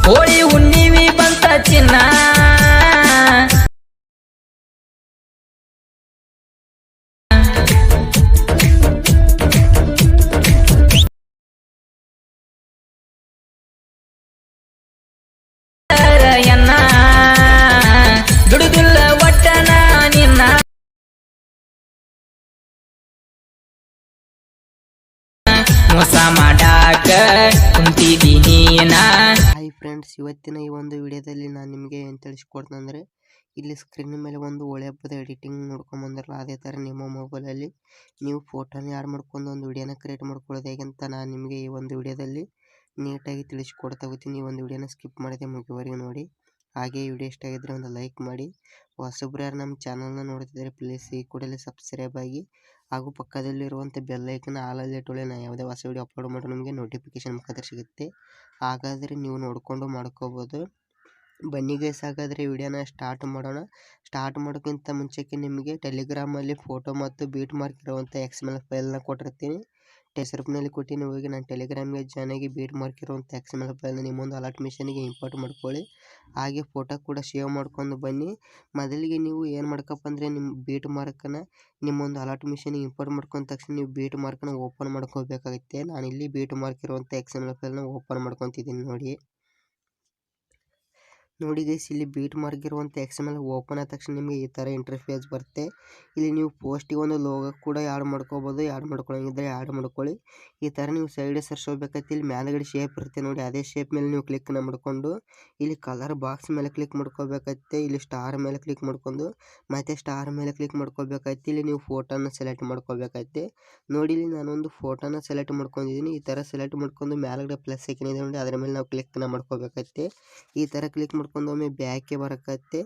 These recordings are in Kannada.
ಹೋಳಿ ಹುಣ್ಣಿಮೆ ಬಂತ ಚಿನ್ನ ದುಡುದಿಲ್ಲ ಒಟ್ಟನ ನಿನ್ನ ಮೋಸ ಮಾಡಾಕ ಕುಂತಿದ್ದೀನಿ ಹಾಯ್ ಫ್ರೆಂಡ್ಸ್, ಇವತ್ತಿನ ಈ ಒಂದು ವಿಡಿಯೋದಲ್ಲಿ ನಾನು ನಿಮಗೆ ಏನು ತಿಳಿಸ್ಕೊಡ್ತಂದ್ರೆ, ಇಲ್ಲಿ ಸ್ಕ್ರೀನ್ ಮೇಲೆ ಒಂದು ಒಳ್ಳೆ ಹಬ್ಬದ ಎಡಿಟಿಂಗ್ ನೋಡ್ಕೊಂಬಂದ್ರಲ್ಲ, ಅದೇ ಥರ ನಿಮ್ಮ ಮೊಬೈಲಲ್ಲಿ ನೀವು ಫೋಟೋನ ಆ್ಯಡ್ ಮಾಡ್ಕೊಂಡು ಒಂದು ವಿಡಿಯೋನ ಕ್ರಿಯೇಟ್ ಮಾಡ್ಕೊಳ್ಳೋದು ಹೇಗೆ ಅಂತ ನಾನು ನಿಮಗೆ ಈ ಒಂದು ವಿಡಿಯೋದಲ್ಲಿ ನೀಟಾಗಿ ತಿಳಿಸ್ಕೊಡ್ತಾ ಹೋಗ್ತೀನಿ. ಈ ಒಂದು ವಿಡಿಯೋನ ಸ್ಕಿಪ್ ಮಾಡಿದೆ ಮುಗಿವರೆಗೂ ನೋಡಿ. ಹಾಗೆ ಈ ವಿಡಿಯೋ ಇಷ್ಟ ಆಗಿದ್ದರೆ ಒಂದು ಲೈಕ್ ಮಾಡಿ. ಹೊಸಬ್ರು ಯಾರು ನಮ್ಮ ಚಾನಲ್ನ ನೋಡ್ತಿದ್ದಾರೆ ಪ್ಲೀಸ್ ಈ ಕೂಡಲೇ ಸಬ್ಸ್ಕ್ರೈಬ್ ಆಗಿ, ಹಾಗೂ ಪಕ್ಕದಲ್ಲಿರುವಂಥ ಬೆಲ್ ಐಕನ್ ಆಲಲ್ಲಿ ಇಟ್ಟುಕೊಳ್ಳಿ. ನಾನು ಯಾವುದೇ ಹೊಸ ವಿಡಿಯೋ ಅಪ್ಲೋಡ್ ಮಾಡೋ ನಿಮಗೆ ನೋಟಿಫಿಕೇಶನ್ ಮುಖಾಂತರ ಸಿಗುತ್ತೆ. ಹಾಗಾದರೆ ನೀವು ನೋಡಿಕೊಂಡು ಮಾಡ್ಕೋಬೋದು. ಬನ್ನಿ ಗೈಸ್, ಹಾಗಾದರೆ ವಿಡಿಯೋನ ಸ್ಟಾರ್ಟ್ ಮಾಡೋಣ. ಸ್ಟಾರ್ಟ್ ಮಾಡೋಕ್ಕಿಂತ ಮುಂಚೆಗೆ ನಿಮಗೆ ಟೆಲಿಗ್ರಾಮಲ್ಲಿ ಫೋಟೋ ಮತ್ತು ಬೀಟ್ ಮಾರ್ಕ್ ಇರುವಂಥ XML ಫೈಲ್ನ ಕೊಟ್ಟಿರ್ತೀನಿ. ಡಿಸ್ಕ್ರಿಪ್ಷನಲ್ಲಿ ಕೊಟ್ಟಿನಿ, ಹೋಗಿ ನಾನು ಟೆಲಿಗ್ರಾಮ್ಗೆ ಜಾಯ್ನ್ ಆಗಿ ಬೀಟ್ ಮಾರ್ಕ್ ಇರುವಂಥ XML ಫೈಲ್ನ ನಿಮ್ಮೊಂದು ಅಲರ್ಟ್ ಮಿಷನ್ಗೆ ಇಂಪೋರ್ಟ್ ಮಾಡ್ಕೊಳ್ಳಿ. ಹಾಗೆ ಫೋಟೋ ಕೂಡ ಸೇವ್ ಮಾಡ್ಕೊಂಡು ಬನ್ನಿ. ಮೊದಲಿಗೆ ನೀವು ಏನು ಮಾಡ್ಕಪ್ಪ ಅಂದರೆ, ನಿಮ್ಮ ಬೀಟ್ ಮಾರ್ಕನ್ನು ನಿಮ್ಮೊಂದು ಅಲರ್ಟ್ ಮಿಷನ್ಗೆ ಇಂಪೋರ್ಟ್ ಮಾಡ್ಕೊಂಡ ತಕ್ಷಣ ನೀವು ಬೀಟ್ ಮಾರ್ಕನ್ನು ಓಪನ್ ಮಾಡ್ಕೋಬೇಕಾಗುತ್ತೆ. ನಾನಿಲ್ಲಿ ಬೀಟ್ ಮಾರ್ಕ್ ಇರುವಂಥ XML ಫೈಲ್ನ ಓಪನ್ ಮಾಡ್ಕೊತಿದ್ದೀನಿ ನೋಡಿ ಗೈಸ್. ಇಲ್ಲಿ ಬೀಟ್ ಮಾರ್ಕ್ ಇರುವಂಥ XML ಓಪನ್ ಆದ ತಕ್ಷಣ ನಿಮಗೆ ಈ ಥರ ಇಂಟರ್ಫೇಸ್ ಬರುತ್ತೆ. ಇಲ್ಲಿ ನೀವು ಪೋಸ್ಟಿಗೆ ಒಂದು ಲೋಗೋ ಕೂಡ ಆ್ಯಡ್ ಮಾಡ್ಕೋಬೋದು. ಆ್ಯಡ್ ಮಾಡ್ಕೊಳ್ಳೋಂಗಿದ್ರೆ ಆ್ಯಡ್ ಮಾಡ್ಕೊಳ್ಳಿ. ಈ ಥರ ನೀವು ಸೈಡ್ ಸರ್ಚೋಬೇಕೈತಿ. ಇಲ್ಲಿ ಮೇಲ್ಗಡೆ ಶೇಪ್ ಇರುತ್ತೆ ನೋಡಿ, ಅದೇ ಶೇಪ್ ಮೇಲೆ ನೀವು ಕ್ಲಿಕ್ನ ಮಾಡಿಕೊಂಡು ಇಲ್ಲಿ ಕಲರ್ ಬಾಕ್ಸ್ ಮೇಲೆ ಕ್ಲಿಕ್ ಮಾಡ್ಕೋಬೇಕೈತೆ. ಇಲ್ಲಿ ಸ್ಟಾರ್ ಮೇಲೆ ಕ್ಲಿಕ್ ಮಾಡ್ಕೊಂಡು ಮತ್ತೆ ಸ್ಟಾರ್ ಮೇಲೆ ಕ್ಲಿಕ್ ಮಾಡ್ಕೋಬೇಕೈತಿ. ಇಲ್ಲಿ ನೀವು ಫೋಟೋನ ಸೆಲೆಕ್ಟ್ ಮಾಡ್ಕೋಬೇಕೈತೆ ನೋಡಿ. ಇಲ್ಲಿ ನಾನೊಂದು ಫೋಟೋನ ಸೆಲೆಕ್ಟ್ ಮಾಡ್ಕೊಂಡಿದ್ದೀನಿ. ಈ ಥರ ಸೆಲೆಕ್ಟ್ ಮಾಡ್ಕೊಂಡು ಮೇಲ್ಗಡೆ ಪ್ಲಸ್ ಐಕನ್ ಇದೆ ನೋಡಿ, ಅದರ ಮೇಲೆ ನಾವು ಕ್ಲಿಕ್ನ ಮಾಡ್ಕೋಬೇಕೈತೆ. ಈ ಥರ ಕ್ಲಿಕ್ ಮಾಡ್ಕೊಂಡು ಒಮ್ಮೆ ಬ್ಯಾಕೆ ಬರಕತ್ತೆ,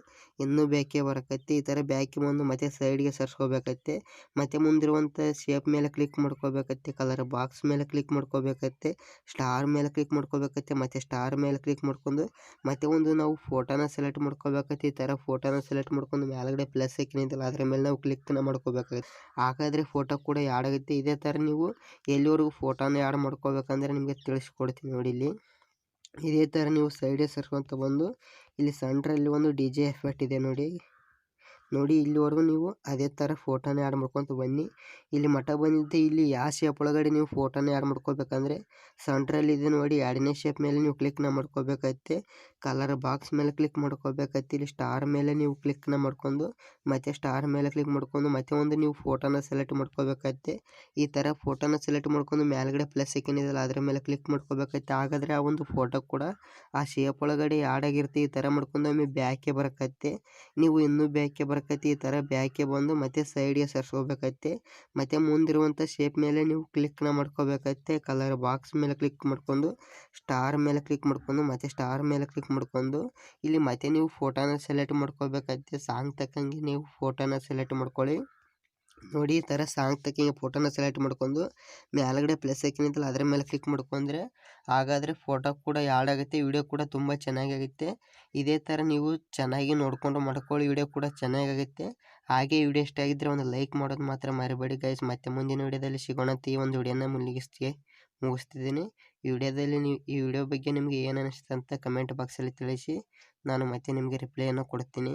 ಇನ್ನೂ ಬ್ಯಾಕೆ ಬರಕತ್ತೆ. ಈ ಥರ ಬ್ಯಾಕೆ ಬಂದು ಮತ್ತೆ ಸೈಡ್ಗೆ ಸರ್ಸ್ಕೋಬೇಕತ್ತೆ. ಮತ್ತೆ ಮುಂದಿರುವಂಥ ಶೇಪ್ ಮೇಲೆ ಕ್ಲಿಕ್ ಮಾಡ್ಕೋಬೇಕತ್ತೆ, ಕಲರ್ ಬಾಕ್ಸ್ ಮೇಲೆ ಕ್ಲಿಕ್ ಮಾಡ್ಕೋಬೇಕತ್ತೆ, ಸ್ಟಾರ್ ಮೇಲೆ ಕ್ಲಿಕ್ ಮಾಡ್ಕೋಬೇಕತ್ತೆ, ಮತ್ತೆ ಸ್ಟಾರ್ ಮೇಲೆ ಕ್ಲಿಕ್ ಮಾಡ್ಕೊಂಡು ಮತ್ತೆ ಒಂದು ನಾವು ಫೋಟೋನ ಸೆಲೆಕ್ಟ್ ಮಾಡ್ಕೋಬೇಕತ್ತೆ. ಈ ಥರ ಫೋಟೋನ ಸೆಲೆಕ್ಟ್ ಮಾಡ್ಕೊಂಡು ಮೇಲ್ಗಡೆ ಪ್ಲಸ್ ಐಕನ್ ಇದೆಯಲ್ಲ ಅದರ ಮೇಲೆ ನಾವು ಕ್ಲಿಕ್ನ ಮಾಡ್ಕೋಬೇಕಾಗುತ್ತೆ. ಹಾಗಾದರೆ ಫೋಟೋ ಕೂಡ ಆ್ಯಡ್ ಆಗುತ್ತೆ. ಇದೇ ಥರ ನೀವು ಎಲ್ಲಿವರೆಗೂ ಫೋಟೋನ ಆ್ಯಡ್ ಮಾಡ್ಕೋಬೇಕಂದ್ರೆ ನಿಮಗೆ ತಿಳಿಸ್ಕೊಡ್ತೀನಿ ನೋಡಿ. ಇಲ್ಲಿ ಇದೇ ಥರ ನೀವು ಸೈಡೇ ಸರ್ಕೊಂತ ಬಂದು ಇಲ್ಲಿ ಸೆಂಟ್ರಲ್ಲಿ ಒಂದು DJ ಎಫೆಕ್ಟ್ ಇದೆ ನೋಡಿ ಇಲ್ಲಿವರೆಗೂ ನೀವು ಅದೇ ಥರ ಫೋಟೋನ ಆ್ಯಡ್ ಮಾಡ್ಕೊತ ಬನ್ನಿ. ಇಲ್ಲಿ ಮಠ ಬಂದಿದ್ದೆ. ಇಲ್ಲಿ ಯಾವ ಶೇಪ್ ಒಳಗಡೆ ನೀವು ಫೋಟೋನ ಆ್ಯಡ್ ಮಾಡ್ಕೋಬೇಕಂದ್ರೆ ಸೆಂಟ್ರಲ್ಲಿ ಇದೆ ನೋಡಿ, ಎರಡನೇ ಶೇಪ್ ಮೇಲೆ ನೀವು ಕ್ಲಿಕ್ನ ಮಾಡ್ಕೋಬೇಕೈತೆ. ಕಲರ್ ಬಾಕ್ಸ್ ಮೇಲೆ ಕ್ಲಿಕ್ ಮಾಡ್ಕೋಬೇಕೈತಿ. ಇಲ್ಲಿ ಸ್ಟಾರ್ ಮೇಲೆ ನೀವು ಕ್ಲಿಕ್ನ ಮಾಡ್ಕೊಂಡು ಮತ್ತೆ ಸ್ಟಾರ್ ಮೇಲೆ ಕ್ಲಿಕ್ ಮಾಡ್ಕೊಂಡು ಮತ್ತೆ ಒಂದು ನೀವು ಫೋಟೋನ ಸೆಲೆಕ್ಟ್ ಮಾಡ್ಕೋಬೇಕೈತೆ. ಈ ಥರ ಫೋಟೋನ ಸೆಲೆಕ್ಟ್ ಮಾಡ್ಕೊಂಡು ಮೇಲ್ಗಡೆ ಪ್ಲಸ್ ಐಕನ್ ಇದೆಯಲ್ಲ ಅದರ ಮೇಲೆ ಕ್ಲಿಕ್ ಮಾಡ್ಕೋಬೇಕೈತೆ. ಹಾಗಾದರೆ ಆ ಒಂದು ಫೋಟೋ ಕೂಡ ಆ ಶೇಪ್ ಒಳಗಡೆ ಆ್ಯಡ್ ಆಗಿರುತ್ತೆ. ಈ ಥರ ಮಾಡ್ಕೊಂಡು ಒಮ್ಮೆ ಬ್ಯಾಕೆ ಬರಕತ್ತೆ. ನೀವು ಇನ್ನೂ ಬ್ಯಾಕೆ ಬರಕತ್ತೆ. ಈ ಥರ ಬ್ಯಾಕೆ ಬಂದು ಮತ್ತೆ ಸೈಡ್ಗೆ ಸರ್ಸ್ಕೋಬೇಕೈತೆ. ಮತ್ತೆ ಮುಂದಿರುವಂಥ ಶೇಪ್ ಮೇಲೆ ನೀವು ಕ್ಲಿಕ್ನ ಮಾಡ್ಕೋಬೇಕೈತೆ. ಕಲರ್ ಬಾಕ್ಸ್ ಮೇಲೆ ಕ್ಲಿಕ್ ಮಾಡ್ಕೊಂಡು ಸ್ಟಾರ್ ಮೇಲೆ ಕ್ಲಿಕ್ ಮಾಡ್ಕೊಂಡು ಮತ್ತೆ ಸ್ಟಾರ್ ಮೇಲೆ ಕ್ಲಿಕ್ ಮಾಡ್ಕೊಂಡು ಇಲ್ಲಿ ಮತ್ತೆ ನೀವು ಫೋಟೋನ ಸೆಲೆಕ್ಟ್ ಮಾಡ್ಕೋಬೇಕೈತೆ. ಸಾಂಗ್ ತಕ್ಕಂಗೆ ನೀವು ಫೋಟೋನ ಸೆಲೆಕ್ಟ್ ಮಾಡ್ಕೊಳ್ಳಿ ನೋಡಿ. ಈ ಥರ ಸಾಂಗ್ ತಕ್ಕಂಗೆ ಫೋಟೋನ ಸೆಲೆಕ್ಟ್ ಮಾಡ್ಕೊಂಡು ಮೇಲ್ಗಡೆ ಪ್ಲಸ್ ಐಕನ್ ಇತ್ತಲ್ಲ ಅದರ ಮೇಲೆ ಕ್ಲಿಕ್ ಮಾಡ್ಕೊಂಡ್ರೆ ಹಾಗಾದರೆ ಫೋಟೋ ಕೂಡ ಆ್ಯಡ್ ಆಗುತ್ತೆ. ವಿಡಿಯೋ ಕೂಡ ತುಂಬ ಚೆನ್ನಾಗಾಗುತ್ತೆ. ಇದೇ ಥರ ನೀವು ಚೆನ್ನಾಗಿ ನೋಡಿಕೊಂಡು ಮಾಡ್ಕೊಳ್ಳಿ, ವಿಡಿಯೋ ಕೂಡ ಚೆನ್ನಾಗಾಗುತ್ತೆ. ಹಾಗೆ ವಿಡಿಯೋ ಇಷ್ಟ ಆಗಿದ್ದರೆ ಒಂದು ಲೈಕ್ ಮಾಡೋದು ಮಾತ್ರ ಮರಿಬೇಡಿ ಗೈಸ್. ಮತ್ತೆ ಮುಂದಿನ ವಿಡಿಯೋದಲ್ಲಿ ಸಿಗೋಣ ಅಂತ ಈ ಒಂದು ವಿಡಿಯೋನ ಮುಗಿಸ್ತಿದ್ದೀನಿ. ಈ ವಿಡಿಯೋ ಬಗ್ಗೆ ನಿಮಗೆ ಏನು ಅನಿಸ್ತು ಅಂತ ಕಮೆಂಟ್ ಬಾಕ್ಸಲ್ಲಿ ತಿಳಿಸಿ. ನಾನು ಮತ್ತೆ ನಿಮಗೆ ರಿಪ್ಲೈಯನ್ನು ಕೊಡ್ತೀನಿ.